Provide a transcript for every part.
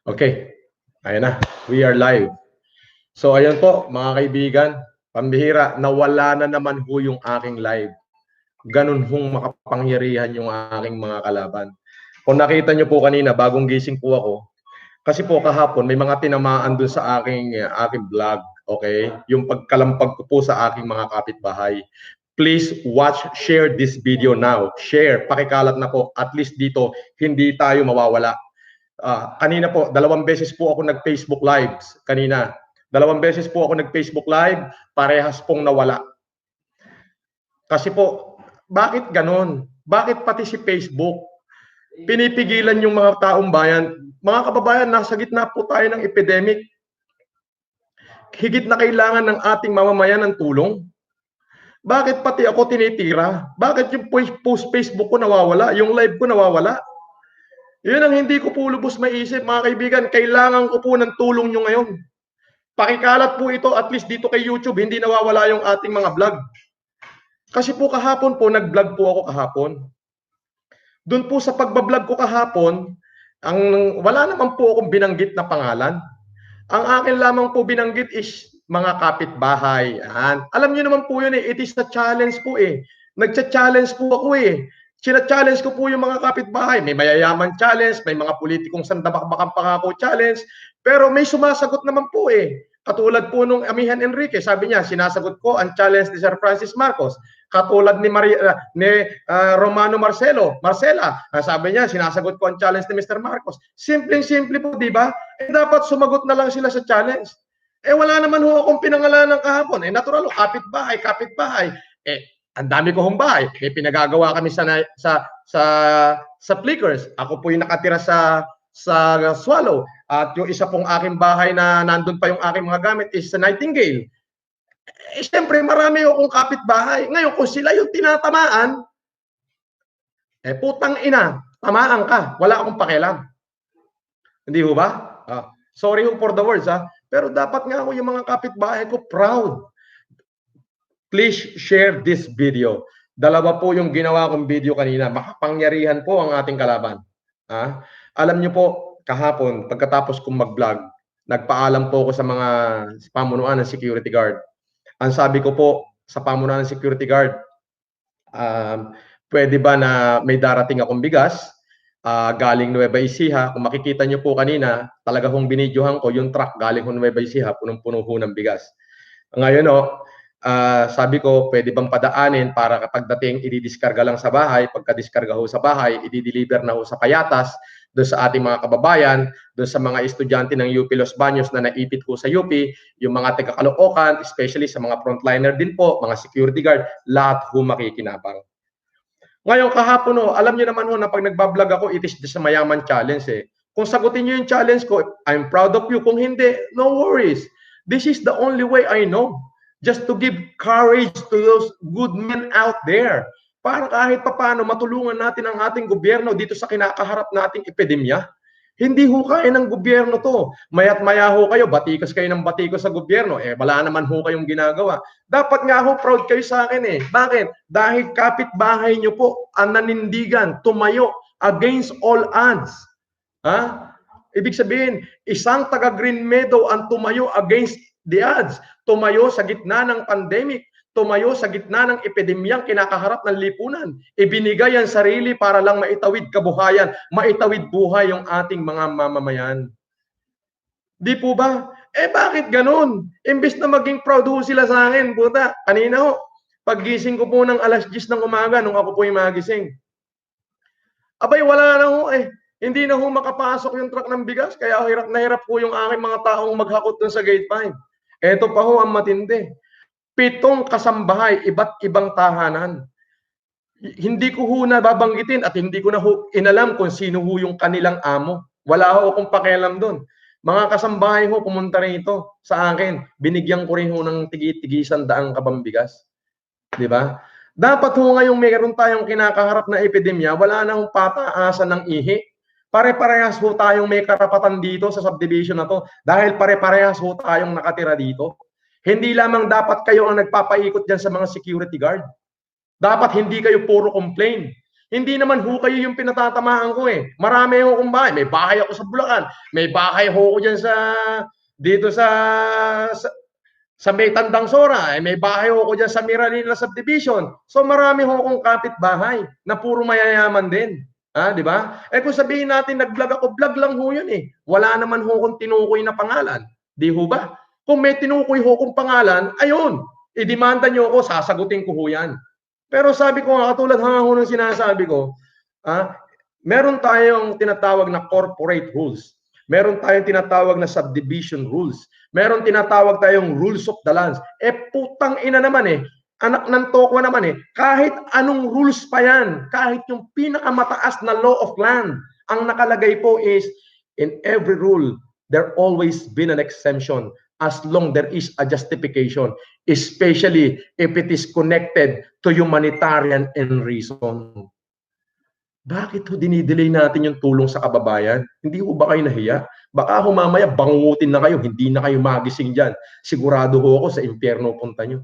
Okay, ayan na. We are live. So ayan po mga kaibigan, pambihira, nawala na naman ho yung aking live. Ganun hong makapangyarihan yung aking mga kalaban. Kung nakita nyo po kanina, bagong gising po ako, kasi po kahapon may mga tinamaan dun sa aking vlog, okay? Yung pagkalampag ko po sa aking mga kapitbahay. Please watch, share this video now. Share, pakikalat na po. At least dito, hindi tayo mawawala. Kanina po, 2 beses po ako nag-Facebook Lives. Kanina, 2 beses po ako nag-Facebook Live, parehas pong nawala. Kasi po, bakit ganon? Bakit pati si Facebook pinipigilan yung mga taong bayan? Mga kababayan, nasa gitna po tayo ng epidemic. Higit na kailangan ng ating mamamayan ng tulong. Bakit pati ako tinitira? Bakit yung post Facebook ko nawawala? Yung live ko nawawala? Yun ang hindi ko po lubos maisip, mga kaibigan. Kailangan ko po ng tulong nyo ngayon. Pakikalat po ito, at least dito kay YouTube, hindi nawawala yung ating mga vlog. Kasi po kahapon po, nag-vlog po ako kahapon. Doon po sa pagbablog ko kahapon, wala naman po akong binanggit na pangalan. Ang akin lamang po binanggit is mga kapitbahay. Alam niyo naman po yun eh, it is a challenge po eh. Nagcha-challenge po ako eh. Sina-challenge ko po yung mga kapitbahay. May mayayaman challenge, may mga politikong sandabakbakang pangako challenge, pero may sumasagot naman po eh. Katulad po nung Amihan Enrique, sabi niya, sinasagot ko ang challenge ni Sir Francis Marcos. Katulad ni Romano Marcela, sabi niya, sinasagot ko ang challenge ni Mr. Marcos. Simpleng-simple po, di ba? Dapat sumagot na lang sila sa challenge. Wala naman ho akong pinangalanan kahapon. Natural, kapit-bahay. Ang dami ko hong bahay. May pinagagawa kami sa Flickers. Ako po yung nakatira sa Swallow. At yung isa pong aking bahay na nandun pa yung aking mga gamit is sa Nightingale. Siyempre, marami akong kapitbahay. Ngayon, kung sila yung tinatamaan, putang ina, tamaan ka. Wala akong pakialam. Hindi ho ba? Sorry ho for the words, pero dapat nga ako yung mga kapitbahay ko proud. Please share this video. Dalawa po yung ginawa kong video kanina. Makapangyarihan po ang ating kalaban. Alam niyo po, kahapon, pagkatapos kong mag-vlog, nagpaalam po ako sa mga pamunuan ng security guard. Ang sabi ko po sa pamunuan ng security guard, pwede ba na may darating akong bigas galing Nueva Ecija? Kung makikita niyo po kanina, talaga hong binidyohan ko yung truck galing Nueva Ecija, punong-puno ho ng bigas. Ngayon sabi ko, pwede bang padaanin para kapag dating i-discarga lang sa bahay, pagka-discarga ho sa bahay, i-deliver na ho sa Payatas, doon sa ating mga kababayan, doon sa mga estudyante ng UP Los Baños na naipit po sa UP, yung mga taga-Caloocan, especially sa mga frontliner din po, mga security guard, lahat ho makikinabang. Ngayon kahapon alam niyo naman na pag nagbablog ako, it is just a mayaman challenge eh. Kung sagutin niyo yung challenge ko, I'm proud of you. Kung hindi, no worries. This is the only way I know. Just to give courage to those good men out there. Para kahit papano matulungan natin ang ating gobyerno dito sa kinakaharap nating epidemya. Hindi ho kaya ng gobyerno to. Maya't maya ho kayo, batikos kayo ng batikos sa gobyerno. Wala naman ho kayong ginagawa. Dapat nga ho, proud kayo sa akin eh. Bakit? Dahil kapitbahay nyo po ang nanindigan, tumayo against all odds. Ibig sabihin, isang taga Green Meadow ang tumayo against the odds. Tumayo sa gitna ng pandemic. Tumayo sa gitna ng epidemyang kinakaharap ng lipunan. Ibinigay ang sarili para lang maitawid kabuhayan, maitawid buhay yung ating mga mamamayan. Di po ba? Bakit ganun? Imbes na maging proud ho sila sa akin, puta. Kanina ho, paggising ko po ng alas 10 ng umaga nung ako po yung magising. Abay, wala na ho Hindi na ho makapasok yung truck ng bigas, kaya hirap na hirap po yung aking mga taong maghakot dun sa gate 5. Ito pa ho ang matindi. 7 kasambahay, iba't ibang tahanan. Hindi ko ho nababanggitin at hindi ko na ho inalam kung sino ho yung kanilang amo. Wala ho akong pakialam doon. Mga kasambahay ho pumunta rito sa akin. Binigyan ko rin ho ng tigi-tigisan daang kabambigas. Di ba? Dapat ho ngayong mayroon tayong kinakaharap na epidemya, wala na hong pataasan ng ihi. Pare-parehas ho tayong may karapatan dito sa subdivision na to dahil pare-parehas ho tayong nakatira dito. Hindi lamang dapat kayo ang nagpapaikot dyan sa mga security guard. Dapat hindi kayo puro complain. Hindi naman ho kayo yung pinatatamaan ko eh. Marami ho akong bahay. May bahay ako sa Bulacan. May bahay ho ako dyan dito sa may Tandang Sora. May bahay ho ako dyan sa Miralina Subdivision. So marami ho akong kapitbahay na puro mayayaman din. Di ba? Kung sabihin natin nag-vlog ako, vlog lang ho yun eh. Wala naman ho akong tinukoy na pangalan. Di ho ba? Kung may tinukoy ho akong pangalan, ayun, idemanda nyo ako, sasagutin ko ho yan. Pero sabi ko nga, katulad ho ng sinasabi ko, meron tayong tinatawag na corporate rules. Meron tayong tinatawag na subdivision rules. Meron tinatawag tayong rules of the lands. Putang ina naman eh. Anak ng tokwa naman eh. Kahit anong rules pa yan, kahit yung pinakamataas na law of land, ang nakalagay po is, in every rule, there always been an exemption as long there is a justification, especially if it is connected to humanitarian and reason. Bakit ho dinidelay natin yung tulong sa kababayan? Hindi ho ba kayo nahiya? Baka ho mamaya bangungutin na kayo, hindi na kayo magising dyan. Sigurado ho ako sa impyerno punta nyo.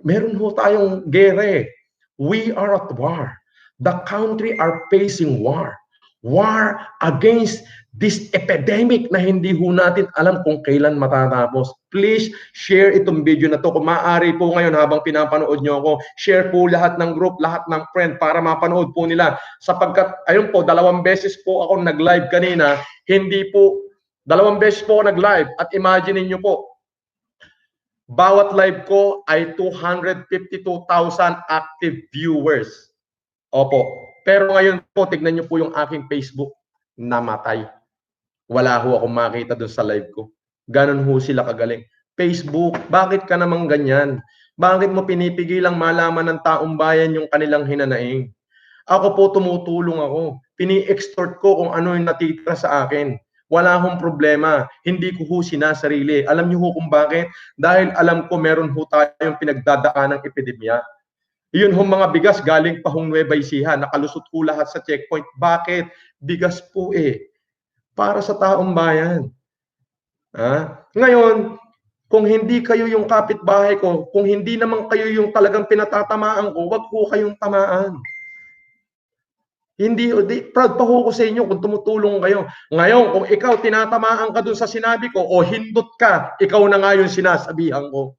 Meron ho tayong gera eh. We are at war. The country are facing war. War against this epidemic na hindi ho natin alam kung kailan matatapos. Please share itong video na to. Kung maaari po ngayon habang pinapanood nyo ako, share po lahat ng group, lahat ng friend para mapanood po nila. Sapagkat, ayun po, 2 beses po ako nag-live kanina. Hindi po, 2 beses po ako nag-live. At imagine niyo po, bawat live ko ay 252,000 active viewers. Opo. Pero ngayon po, tignan nyo po yung aking Facebook, namatay. Wala ho akong makita dun sa live ko. Ganon ho sila kagaling. Facebook, bakit ka naman ganyan? Bakit mo pinipigilang malaman ng taong bayan yung kanilang hinanaing? Ako po tumutulong ako. Pini-extort ko kung ano yung natitira sa akin. Wala akong problema. Hindi ko ho sinasarili. Alam niyo ho kung bakit? Dahil alam ko meron ho tayong pinagdadaan ng epidemya. Yun hong mga bigas galing pa hong Nueva Ecija, nakalusot po lahat sa checkpoint. Bakit? Bigas po eh. Para sa taong bayan. Ngayon, kung hindi kayo yung kapitbahay ko, kung hindi naman kayo yung talagang pinatatamaan ko, wag po kayong tamaan. Hindi, proud pa ho ko sa inyo kung tumutulong kayo. Ngayon, kung ikaw tinatamaan ka dun sa sinabi ko o hindot ka, ikaw na nga yung sinasabihan ko.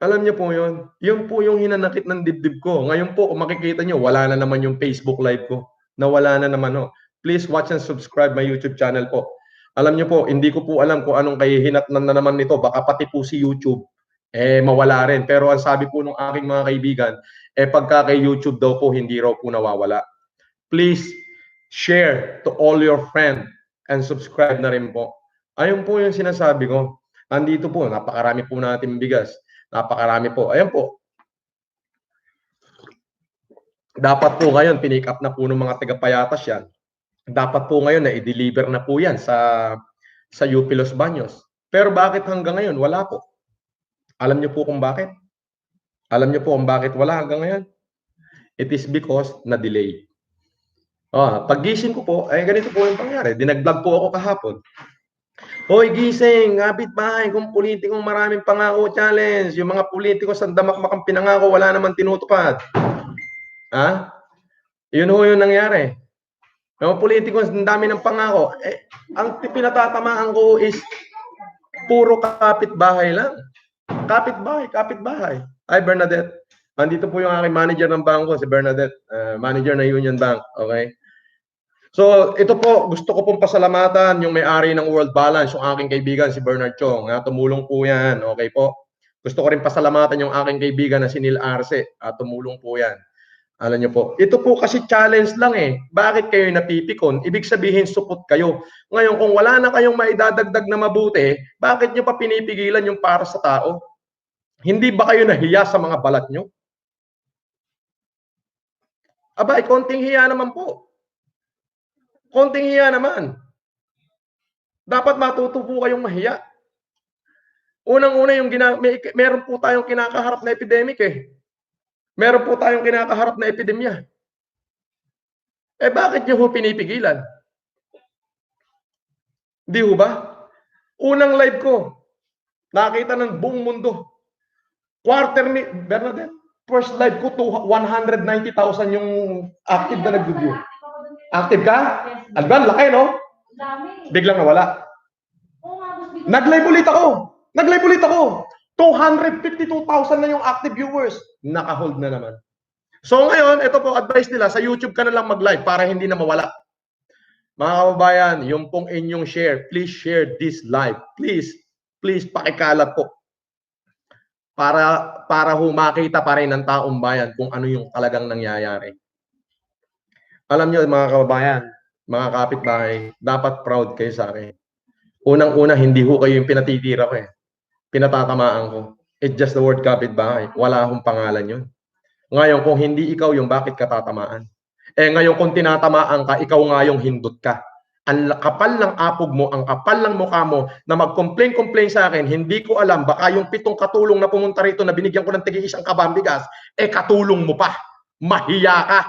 Alam niyo po yun? Yun po yung hinanakit ng dibdib ko. Ngayon po, kung makikita niyo, wala na naman yung Facebook live ko. Nawala na naman ho. Please watch and subscribe my YouTube channel po. Alam niyo po, hindi ko po alam kung anong kahihinatnan na naman nito. Baka pati po si YouTube, mawala rin. Pero ang sabi po ng aking mga kaibigan, pagka kay YouTube daw po, hindi raw po nawawala. Please share to all your friends and subscribe na rin po. Ayun po yung sinasabi ko. Andito po, napakarami po natin bigas. Napakarami po. Ayan po. Dapat po ngayon, pinick up na po ng mga taga-Payatas yan. Dapat po ngayon na i-deliver na po yan sa UP Los Baños. Pero bakit hanggang ngayon? Wala po. Alam niyo po kung bakit? Alam niyo po kung bakit wala hanggang ngayon? It is because na-delay. Pag-gising ko po, ganito po yung pangyari. Dinag-vlog po ako kahapon. Hoy, gising, kapitbahay, kung politikong maraming pangako challenge, yung mga politiko sa damakmakang pinangako, wala naman tinutupad. Yun ho yung nangyari. Yung politiko, ang dami ng pangako. Ang pinatatamaan ko is puro kapitbahay lang. Kapitbahay. Hi, Bernadette. Andito po yung aking manager ng bangko, si Bernadette. Manager ng Union Bank. Okay? So, ito po, gusto ko pong pasalamatan yung may-ari ng World Balance, yung aking kaibigan, si Bernard Chong. Tumulong po yan. Okay po? Gusto ko rin pasalamatan yung aking kaibigan na si Neil Arce. Tumulong po yan. Alam niyo po, ito po kasi challenge lang eh. Bakit kayo napipikon? Ibig sabihin, supot kayo. Ngayon, kung wala na kayong maidadagdag na mabuti, bakit niyo pa pinipigilan yung para sa tao? Hindi ba kayo nahiya sa mga balat niyo? Aba, konting hiya naman po. Konting hiya naman. Dapat matuto po kayong mahiya. Unang-una, meron po tayong kinakaharap na epidemic eh. Meron po tayong kinakaharap na epidemya. Bakit niyo ho pinipigilan? Di ho ba? Unang live ko, nakita ng buong mundo. Bernadette, First live ko, 190,000 yung active na nag-view. Active ka? Alban, laki, no? Biglang nawala. Nag-live ulit ako. 252,000 na yung active viewers. Naka-hold na naman. So ngayon, ito po, advice nila, sa YouTube ka na lang mag-live para hindi na mawala. Mga kababayan, yung pong inyong share, please share this live. Please, pakikalat po. Para makita pa rin ng taong bayan kung ano yung talagang nangyayari. Alam nyo, mga kababayan, mga kapitbahay, dapat proud kayo sa akin. Unang-una, hindi ho kayo yung pinatitira ko eh. Pinatatamaan ko. It's just the word kapitbahay. Wala akong pangalan yun. Ngayon, kung hindi ikaw yung bakit ka tatamaan? Ngayon, kung tinatamaan ka, ikaw nga yung hindot ka. Ang kapal ng apog mo, ang kapal ng mukha mo na mag-complain sa akin, hindi ko alam, baka yung 7 katulong na pumunta rito na binigyan ko ng tig-isang kabambigas, katulong mo pa. Mahiya ka.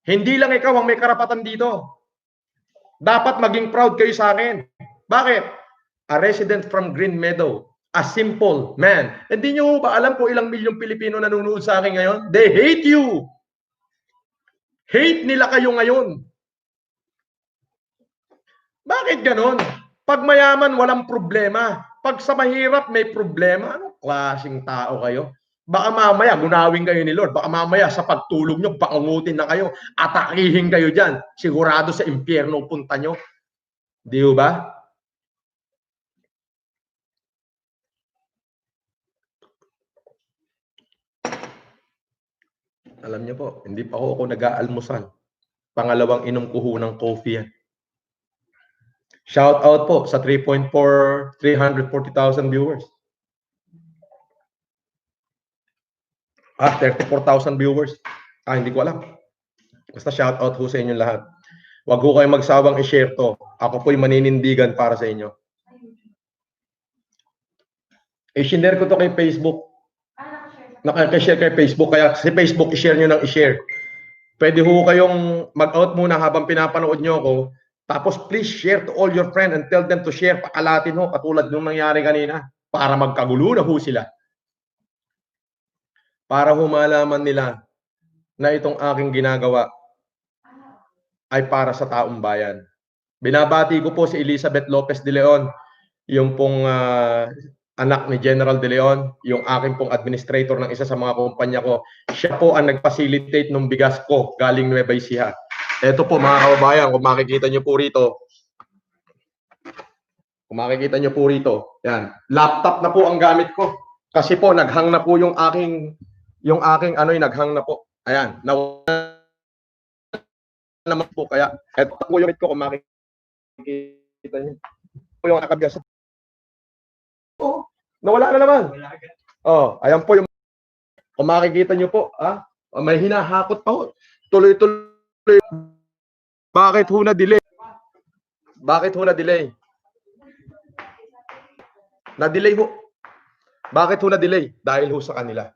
Hindi lang ikaw ang may karapatan dito. Dapat maging proud kayo sa akin. Bakit? A resident from Green Meadow, a simple man. Hindi nyo ba alam kung ilang milyong Pilipino nanonood sa akin ngayon? They hate you. Hate nila kayo ngayon. Bakit ganon? Pag mayaman, walang problema. Pag sa mahirap, may problema. Anong klaseng tao kayo? Baka mamaya, gunawin kayo ni Lord. Baka mamaya, sa pagtulog nyo, pakangutin na kayo. Atakihin kayo dyan. Sigurado sa impyerno punta nyo. Di ba? Alam niyo po, hindi pa ako nag-aalmusal. Pangalawang inom ko ho ng coffee yan. Shout out po sa 340,000 viewers. 34,000 viewers. Hindi ko alam. Basta shout out ho sa inyo lahat. Huwag ho kayong magsawang i-share to. Ako po'y maninindigan para sa inyo. I-share ko to kay Facebook. Nakaka-share kay Facebook. Kaya si Facebook, i-share nyo ng i-share. Pwede ho kayong mag-out muna habang pinapanood nyo ako. Tapos please share to all your friends and tell them to share. Pakalatin ho, katulad nung nangyari kanina. Para magkagulo na ho sila. Para ho malaman nila na itong aking ginagawa ay para sa taong bayan. Binabati ko po si Elizabeth Lopez de Leon, yung pong anak ni General de Leon, yung aking pong administrator ng isa sa mga kumpanya ko. Siya po ang nag-facilitate ng bigas ko galing Nueva Ecija. Ito po mga kababayan, kung makikita nyo po rito. Yan, laptop na po ang gamit ko. Kasi po naghang na po yung aking naghang na po. Ayan, nawala naman po kaya. Ito po yung ko kung makikita nyo. Po yung nakabigas. Oh, nawala na naman. Ayan po yung kung makikita nyo po, may hinahakot pa ho. Tuloy-tuloy. Bakit ho na-delay? Na-delay ho. Bakit ho na-delay? Dahil ho sa kanila.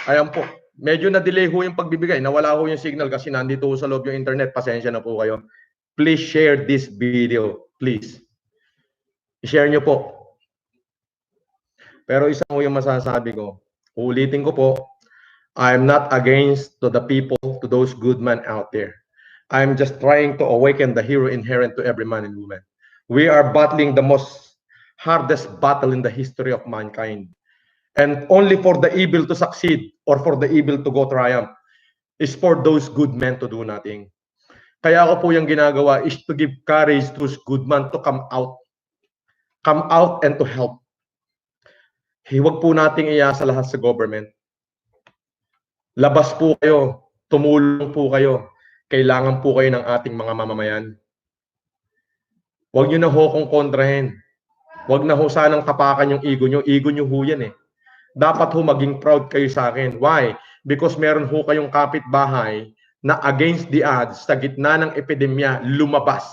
Ayan po. Medyo na-delay ho yung pagbibigay. Nawala ho yung signal kasi nandito ho sa loob yung internet. Pasensya na po kayo. Please share this video. Please. I-share nyo po. Pero isa ho yung masasabi ko. Ulitin ko po. I'm not against to the people, to those good men out there. I'm just trying to awaken the hero inherent to every man and woman. We are battling the most hardest battle in the history of mankind. And only for the evil to succeed or for the evil to go triumph is for those good men to do nothing. Kaya ako po yung ginagawa is to give courage to those good men to come out. Come out and to help. Huwag po nating iasa lahat sa government. Labas po kayo, tumulong po kayo. Kailangan po kayo ng ating mga mamamayan. Huwag nyo na ho kong kontrahin. Huwag na ho sanang tapakan yung ego nyo. Ego nyo ho yan eh. Dapat ho maging proud kayo sa akin. Why? Because meron ho kayong kapitbahay na against the odds sa gitna ng epidemya lumabas.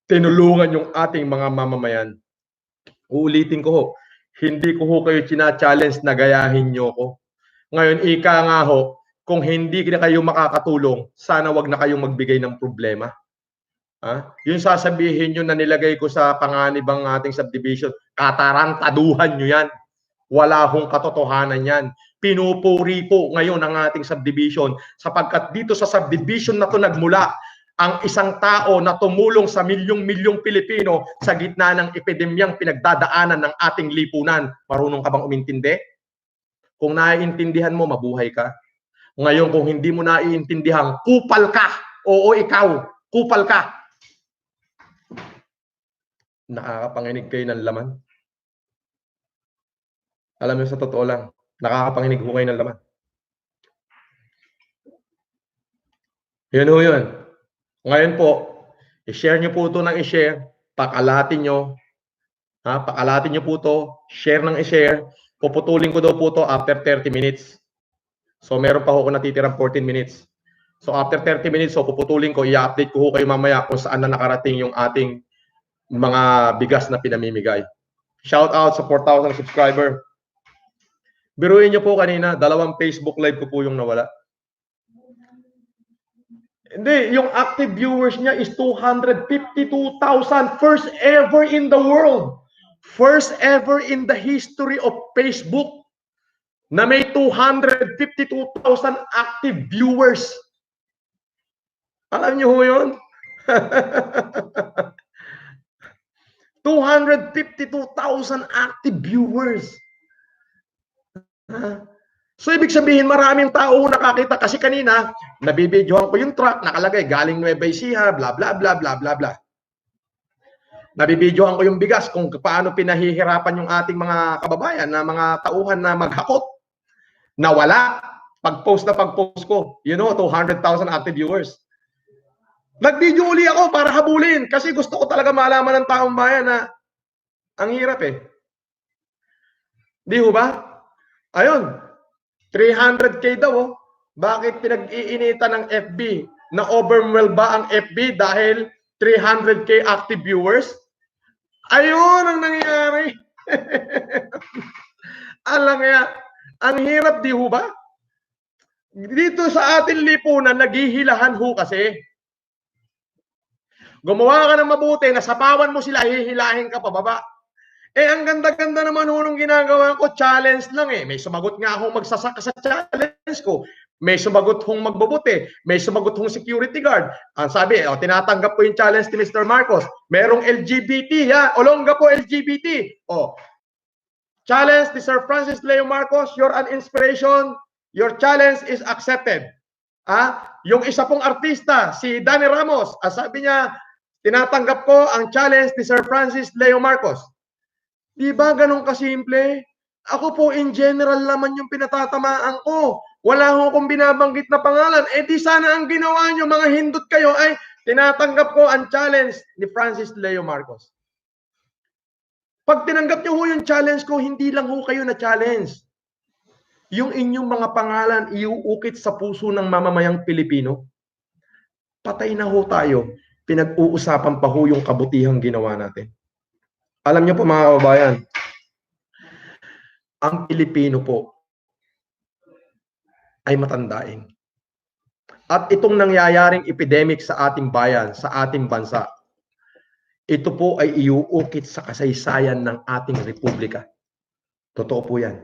Tinulungan yung ating mga mamamayan. Uulitin ko ho, hindi ko ho kayo china-challenge na gayahin nyo ko. Ngayon, ika nga ho, kung hindi na kayo makakatulong, sana wag na kayong magbigay ng problema. Yung sasabihin nyo na nilagay ko sa panganibang ating subdivision, katarantaduhan nyo yan. Wala hong katotohanan yan. Pinupuri po ngayon ang ating subdivision sapagkat dito sa subdivision na to nagmula ang isang tao na tumulong sa milyong-milyong Pilipino sa gitna ng epidemyang pinagdadaanan ng ating lipunan. Marunong ka bang umintindi? Kung naiintindihan mo, mabuhay ka. Ngayon, kung hindi mo naiintindihan, kupal ka. Oo, ikaw, kupal ka. Nakakapanginig kayo ng laman. Alam mo, sa totoo lang, nakakapanginig ho kayo ng laman. Yun ho yun. Ngayon po, i-share nyo po ito ng i-share. Pakalatin nyo. Pakalatin nyo po ito. Share ng i-share. Puputulin ko daw po ito after 30 minutes. So, meron pa ho ako natitirang 14 minutes. So, after 30 minutes, so puputulin ko, i-update ko ho kayo mamaya kung saan na nakarating yung ating mga bigas na pinamimigay. Shout out sa 4,000 subscriber. Biruin nyo po kanina, 2 Facebook live ko po yung nawala. Hindi, yung active viewers niya is 252,000. First ever in the world. First ever in the history of Facebook na may 252,000 active viewers. Alam niyo ho yun? 252,000 active viewers. So, ibig sabihin, maraming tao nakakita. Kasi kanina, nabibidyohan ko yung truck, nakalagay, galing Nueva Ecija, bla bla bla bla bla bla. Nabibidyohan ko yung bigas kung paano pinahihirapan yung ating mga kababayan na mga tauhan na maghakot. Nawala. Pag-post na pag-post ko, 200,000 active viewers. Nag-video uli ako para habulin kasi gusto ko talaga malaman ng taong bayan na ang hirap eh. Di ho ba? Ayun, 300K daw oh. Bakit pinag-iinitan ng FB? Na-overwhelm ba ang FB dahil 300K active viewers? Ayun ang nangyayari. Alam nga, ang hirap di ho ba? Dito sa ating lipunan, naghihilahan ho kasi. Gumawa ka ng mabuti, nasapawan mo sila, hihilahin ka pababa. Ang ganda-ganda naman ho nung ginagawa ko, challenge lang eh. May sumagot nga akong magsasaka sa challenge ko. May sumagot hong magbubuti. May sumagot hong security guard. Ang sabi, tinatanggap ko yung challenge ni Mr. Marcos. Merong LGBT, Olongga po LGBT. Challenge ni Sir Francis Leo Marcos, you're an inspiration. Your challenge is accepted. Yung isa pong artista, si Danny Ramos, sabi niya, tinatanggap ko ang challenge ni Sir Francis Leo Marcos. Di ba ganun kasimple? Ako po in general naman yung pinatatamaan ko. Wala ho akong binabanggit na pangalan. Di sana ang ginawa nyo, mga hindot kayo, ay tinatanggap ko ang challenge ni Francis Leo Marcos. Pag tinanggap nyo ho yung challenge ko, hindi lang ho kayo na challenge. Yung inyong mga pangalan iuukit sa puso ng mamamayang Pilipino. Patay na ho tayo. Pinag-uusapan pa ho yung kabutihang ginawa natin. Alam niyo po mga kababayan, ang Pilipino po ay matandaing. At itong nangyayaring epidemic sa ating bayan, sa ating bansa, ito po ay iuukit sa kasaysayan ng ating republika. Totoo po yan.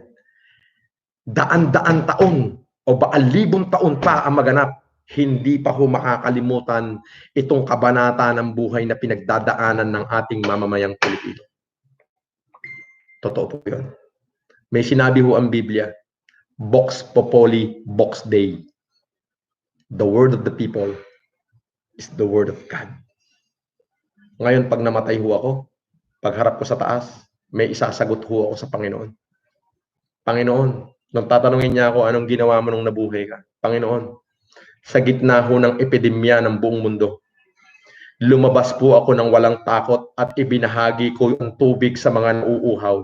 Daan-daan taon o baan-libong taon pa ang maganap, hindi pa ho makakalimutan itong kabanata ng buhay na pinagdadaanan ng ating mamamayang Pilipino. Totoo po yun. May sinabi ho ang Biblia, Vox Populi, Vox Dei. The word of the people is the word of God. Ngayon, pag namatay ho ako, pagharap ko sa taas, may isasagot ho ako sa Panginoon. Panginoon, nung tatanungin niya ako, anong ginawa mo nung nabuhay ka? Panginoon, sa gitna ho ng epidemya ng buong mundo, lumabas po ako ng walang takot at ibinahagi ko yung tubig sa mga nauuhaw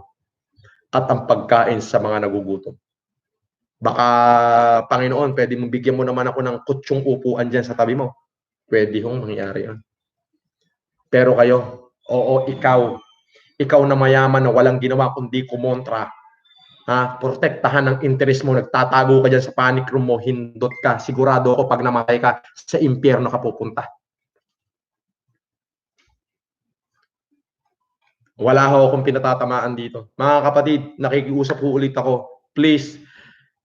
at ang pagkain sa mga nagugutom. Baka, Panginoon, pwede mong bigyan mo naman ako ng kutsyong upuan dyan sa tabi mo. Pwede hong mangyari yun. Pero kayo, oo, ikaw na mayaman na walang ginawa kundi kumontra, protektahan ng interest mo, nagtatago ka dyan sa panic room mo, hindot ka, sigurado ako pag namatay ka, sa impyerno ka pupunta. Wala ho akong pinatatamaan dito. Mga kapatid, nakikiusap po ulit ako. Please,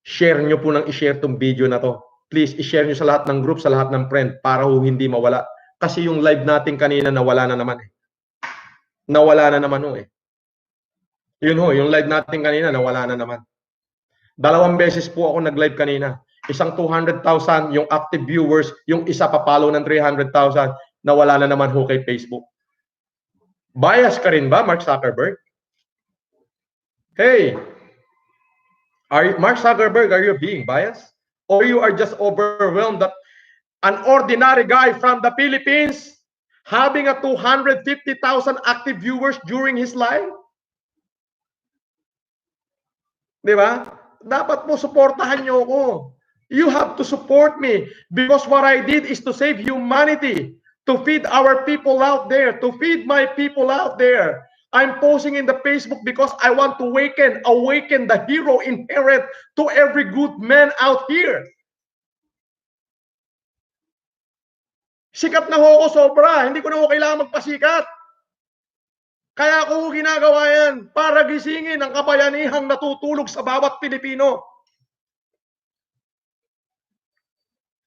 share nyo po ng i-share tong video na to. Please, i-share nyo sa lahat ng group, sa lahat ng friend, para ho hindi mawala. Kasi yung live natin kanina, nawala na naman eh. Nawala na naman ho eh. Yun ho, yung live natin kanina, nawala na naman. 2 beses po ako nag-live kanina. Isang 200,000 yung active viewers, yung isa papalo ng 300,000, nawala na naman ho kay Facebook. Bias ka rin ba, Mark Zuckerberg? Hey, Mark Zuckerberg, are you being biased? Or you are just overwhelmed that an ordinary guy from the Philippines having a 250,000 active viewers during his live? Di ba? Dapat po suportahan nyo ako. You have to support me because what I did is to save humanity, to feed our people out there, to feed my people out there. I'm posting in the Facebook because I want to awaken the hero inherent to every good man out here. Sikat na ho ako sobra. Hindi ko na ho kailangan magpasikat. Kaya ako ginagawa yan para gisingin ang kabayanihang natutulog sa bawat Pilipino.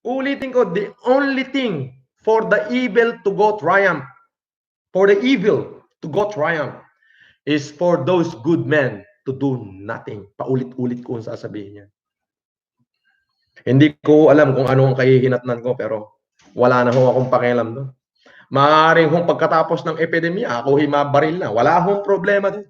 Ulitin ko, the only thing for the evil to go triumph, is for those good men to do nothing. Paulit-ulit ko ang sasabihin niya. Hindi ko alam kung ano ang kahihinatnan ko, pero wala na ho akong pakialam doon. Maaaring kung pagkatapos ng epidemya, ako mabaril na. Wala akong problema doon.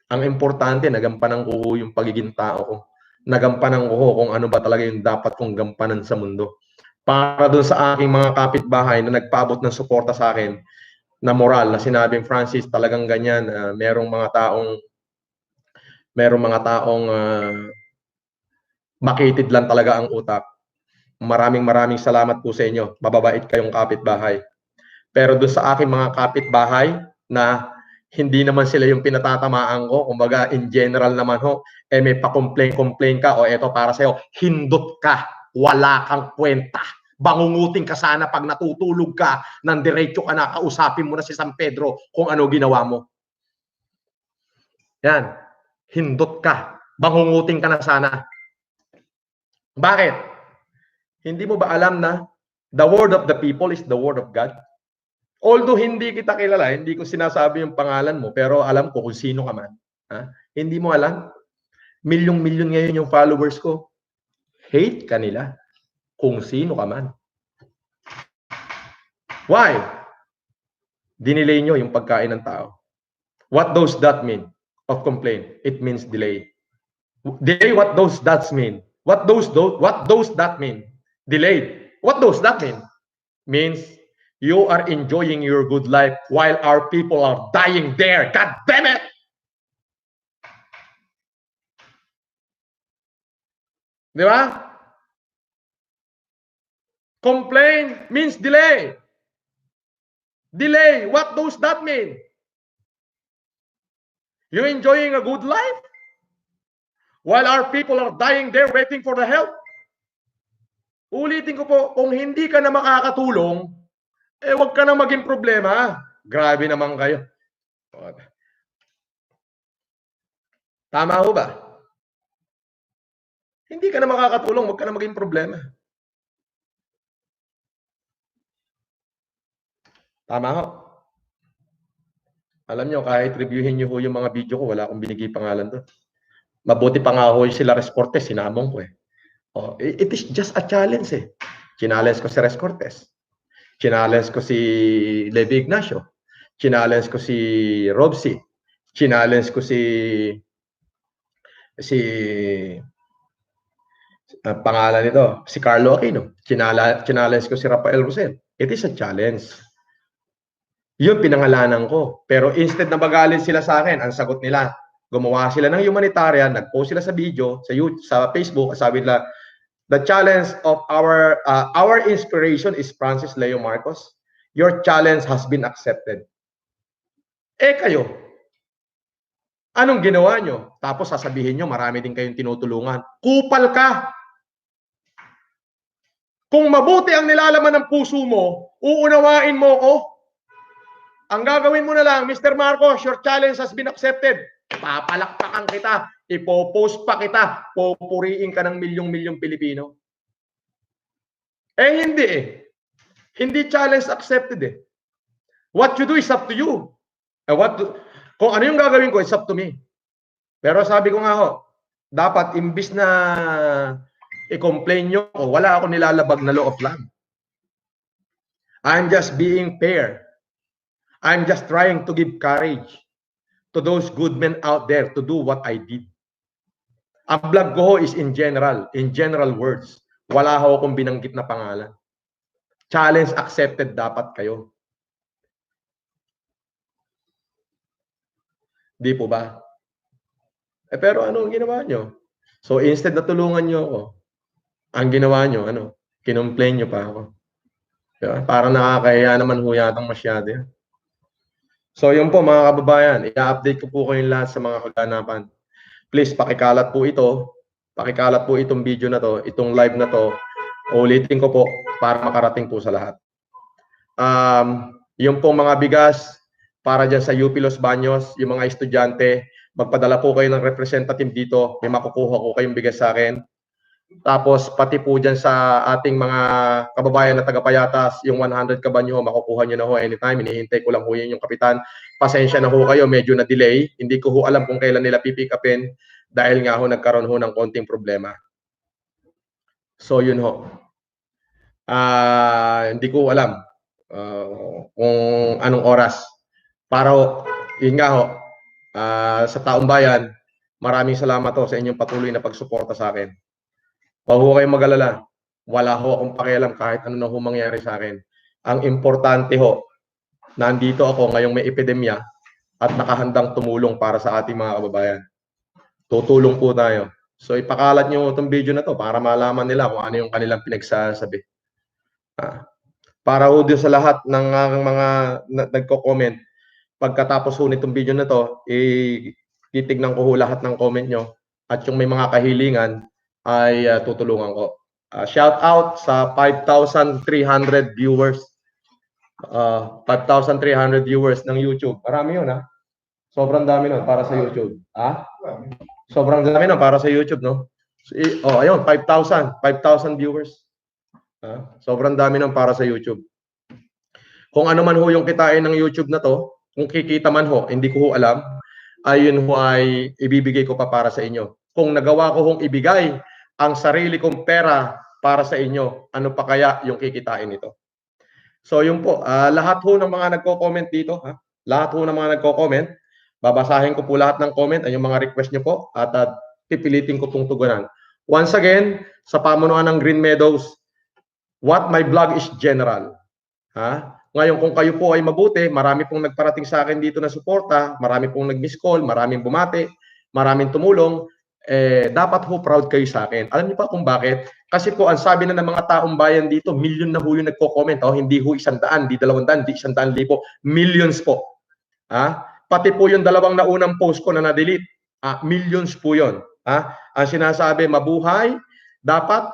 Ang importante, nagampanan ko yung pagiging tao ko. Nagampanan ko kung ano ba talaga yung dapat kong gampanan sa mundo. Para doon sa aking mga kapitbahay na nagpaabot ng suporta sa akin, na moral, na sinabing, Francis, talagang ganyan, merong mga taong makitid lang talaga ang utak. Maraming salamat po sa inyo. Mababait kayong kapitbahay. Pero doon sa aking mga kapitbahay na hindi naman sila yung pinatatamaan ko, kumbaga in general naman ho, may pa-complain ka, o eto para sa'yo, hindot ka, wala kang kwenta. Bangungutin ka sana pag natutulog ka, nang diretso ka na, kausapin mo na si San Pedro kung ano ginawa mo. Yan, hindot ka, bangungutin ka na sana. Bakit? Hindi mo ba alam na the word of the people is the word of God? Although hindi kita kilala, hindi ko sinasabi yung pangalan mo, pero alam ko kung sino ka man. Ha? Hindi mo alam? Milyong-milyon ngayon yung followers ko. Hate ka nila kung sino ka man. Why? Dinelay nyo yung pagkain ng tao. What does that mean of complaint? It means delay. Delay, what does that mean? What does that mean? Delayed. What does that mean? Means you are enjoying your good life while our people are dying there. God damn it! Di ba? Complain means delay. Delay, what does that mean? You enjoying a good life while our people are dying there waiting for the help? Ulitin ko po, kung hindi ka na makakatulong, wag ka na maging problema. Grabe naman kayo. Tama ho ba? Hindi ka na makakatulong, wag ka na maging problema. Tama ho. Alam nyo, kahit reviewin nyo ho yung mga video ko, wala akong binigay pangalan doon. Mabuti pa nga ho sila Res Cortez, sinamong ko eh. Oh, it is just a challenge eh. Challenge ko si Res Cortez. Challenge ko si Levi Ignacio. Challenge ko si Robsy. Challenge ko si pangalan nito, si Carlo Aquino. Challenge ko si Rafael Rosel. It is a challenge. Yun pinangalanan ko. Pero instead na magalit sila sa akin, ang sagot nila, gumawa sila ng humanitarian, nag-post sila sa video, sa YouTube, sa Facebook, sabi nila, the challenge of our inspiration is Francis Leo Marcos. Your challenge has been accepted. Kayo, anong ginawa nyo? Tapos sasabihin nyo, marami din kayong tinutulungan. Kupal ka! Kung mabuti ang nilalaman ng puso mo, uunawain mo ko Ang gagawin mo na lang, Mr. Marcos, your challenge has been accepted. Papalakpakan kita, ipopost pa kita, pupuriin ka ng milyong-milyong Pilipino. Eh, hindi eh. Hindi challenge accepted eh. What you do is up to you. Kung ano yung gagawin ko, it's up to me. Pero sabi ko nga ho, dapat imbis na i-complain nyo ko, wala ako nilalabag na law of land. I'm just being fair. I'm just trying to give courage to those good men out there to do what I did. Ang vlog ko ho is in general words. Wala ho akong binanggit na pangalan. Challenge accepted dapat kayo. Di po ba? Eh pero ano ang ginawa nyo? So instead na tulungan nyo ako, ang ginawa nyo, ano, kinomplain nyo pa ako. Diba? Para nakakahiya naman ho yatang masyado yan. So yun po mga kababayan, i-update ko po kayong lahat sa mga kaganapan. Please pakikalat po ito, pakikalat po itong video na to, itong live na to, ulitin ko po para makarating po sa lahat. Yung pong mga bigas para dyan sa UP Los Baños, yung mga estudyante, magpadala po kayo ng representative dito, may makukuha ko kayong bigas sa akin. Tapos pati po dyan sa ating mga kababayan na taga-Payatas, yung 100 kabanyo, makukuha nyo na ho anytime. Hinihintay ko lang ho yun yung kapitan. Pasensya na ho kayo, medyo na-delay. Hindi ko ho alam kung kailan nila pipick upin dahil nga ho nagkaroon ho ng konting problema. So yun ho. Hindi ko alam kung anong oras. Para ho, yun nga ho, sa taong bayan, maraming salamat ho sa inyong patuloy na pagsuporta sa akin. Huwag ho kayong mag-alala. Wala ho akong pakialam kahit ano na ho mangyari sa akin. Ang importante ho, nandito ako ngayong may epidemya at nakahandang tumulong para sa ating mga kababayan. Tutulong po tayo. So ipakalat nyo itong video na to para malaman nila kung ano yung kanilang pinagsasabi. Para ho din sa lahat ng mga nagko-comment, pagkatapos ho nitong video na to, titignan ko ho lahat ng comment nyo at yung may mga kahilingan, ay tutulungan ko. Shout out sa 5,300 viewers. 5,300 viewers ng YouTube. Marami yun, ha? Sobrang dami nun para sa YouTube. Sobrang dami nun para sa YouTube, no? Ayun, 5,000 viewers. Sobrang dami nun para sa YouTube. Kung ano man ho yung kitain ng YouTube na to, kung kikita man ho, hindi ko ho alam, ayun ho ay ibibigay ko pa para sa inyo. Kung nagawa ko hong ibigay ang sarili kong pera para sa inyo, ano pa kaya yung kikitain nito? So yun po, lahat ho ng mga nagko-comment dito, lahat ho ng mga nagko-comment, babasahin ko po lahat ng comment, ay yung mga request nyo po, at pipilitin ko pong tugunan. Once again, sa pamunuan ng Green Meadows, what my blog is general. Ngayon, kung kayo po ay mabuti, marami pong nagparating sa akin dito na suporta, marami pong nag-miss call, maraming bumati, maraming tumulong, dapat ho proud kayo sa akin. Alam niyo pa kung bakit? Kasi po ang sabi na ng mga taong bayan dito, milyon na ho yung nagko-comment. Hindi ho 100, di 200, di 100,000, millions po. Pati po yung dalawang naunang post ko na na-delete, millions po yun. Ang sinasabi, mabuhay, dapat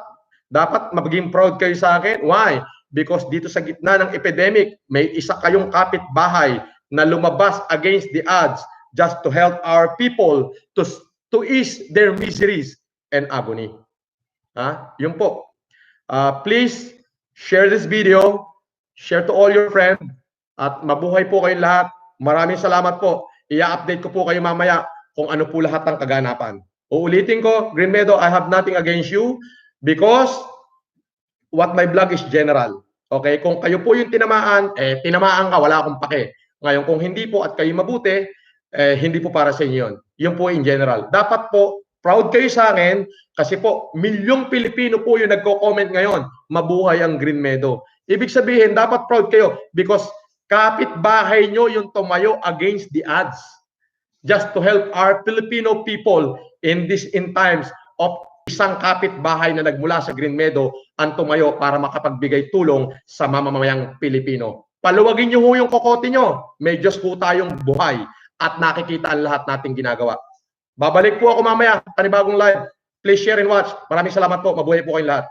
maging proud kayo sa akin. Why? Because dito sa gitna ng epidemic, may isa kayong kapitbahay na lumabas against the odds just to help our people to ease their miseries and agony. Yun po. Please share this video, share to all your friends, at mabuhay po kayong lahat. Maraming salamat po. I-update ko po kayo mamaya kung ano po lahat ng kaganapan. Uulitin ko, Green Meadow, I have nothing against you because what my blog is general. Okay? Kung kayo po yung tinamaan, tinamaan ka, wala akong pake. Ngayon, kung hindi po at kayo mabuti, hindi po para sa inyo yun. Yun po in general. Dapat po, proud kayo sa akin kasi po, milyong Pilipino po yung nagko-comment ngayon, mabuhay ang Green Meadow. Ibig sabihin, dapat proud kayo because kapitbahay nyo yung tumayo against the odds just to help our Filipino people in times of isang kapitbahay na nagmula sa Green Meadow ang tumayo para makapagbigay tulong sa mamamayang Pilipino. Paluwagin nyo ho yung kokote nyo. May Diyos po tayong buhay at nakikita ang lahat nating ginagawa. Babalik po ako mamaya, panibagong live. Please share and watch. Maraming salamat po. Mabuhay po kayong lahat.